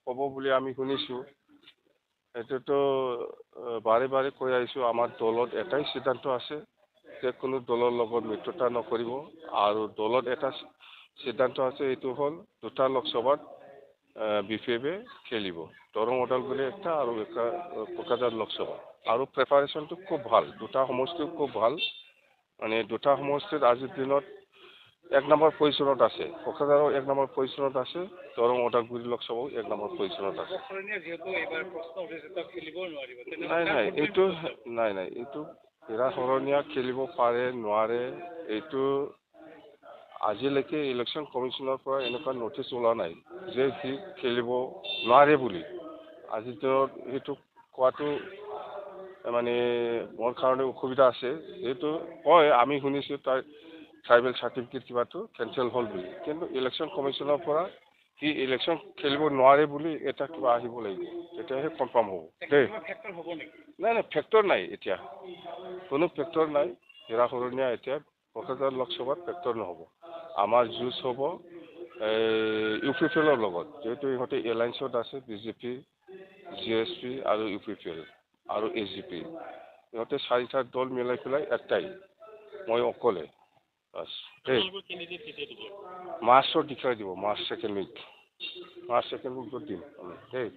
ক'ব বুলি আমি শুনিছোঁ। এইটোতো বাৰে বাৰে কৈ আহিছোঁ, আমাৰ দলত এটাই সিদ্ধান্ত আছে যে কোনো দলৰ লগত মিত্ৰতা নকৰিব। আৰু দলত এটা সিদ্ধান্ত আছে, এইটো হ'ল দুটা লোকসভাত বিপিএফে খেলিব, দৰং ওদালগুৰি একটা আৰু কোকৰাঝাৰ লোকসভা। আৰু প্ৰিপাৰেশ্যনটো খুব ভাল, দুটা সমষ্টিও খুব ভাল। মানে দুটা সমষ্টিত আজিৰ দিনত 1 নম্বৰ পজিশ্যনত আছে, কোকৰাঝাৰৰ 1 নম্বৰ পজিশ্যনত আছে, দৰং ওদালগুৰি লোকসভাও 1 নম্বৰ পজিশ্যনত আছে। নাই এইটো এৰাশৰণীয়া খেলিব পাৰে নোৱাৰে, এইটো আজিলৈকে ইলেকশ্যন কমিশ্যনৰ পৰা এনেকুৱা নটিচ ওলোৱা নাই যে সি খেলিব নোৱাৰে বুলি। আজিৰ দিনত সেইটো কোৱাটো মানে মোৰ কাৰণে অসুবিধা আছে। এইটো হয়, আমি শুনিছোঁ তাৰ ট্ৰাইবেল চাৰ্টিফিকেট কিবাটো কেঞ্চেল হ'ল বুলি, কিন্তু ইলেকশ্যন কমিশ্যনৰ পৰা সি ইলেকশ্যন খেলিব নোৱাৰে বুলি এটা কিবা আহিব লাগিব, তেতিয়াহে কনফাৰ্ম হ'ব দেই। নাই ফেক্টৰ নাই, এতিয়া কোনো ফেক্টৰ নাই। এৰাশৰণীয়া এতিয়া কোকৰাঝাৰ লোকসভাত ফেক্টৰ নহ'ব। আমাৰ যুঁজ হ'ব UPPL লগত, যিহেতু ইহঁতে এলায়েন্সত আছে, বিজেপি, GSP আৰু UPPL আৰু AGP। ইহঁতে 4টা দল মিলাই পেলাই একটাই, মই অকলে। বাছ দেই, মাৰ্চত ডিক্লেয়াৰ দিব, মাৰ্চ 2nd উইকত দিম আমি দেই।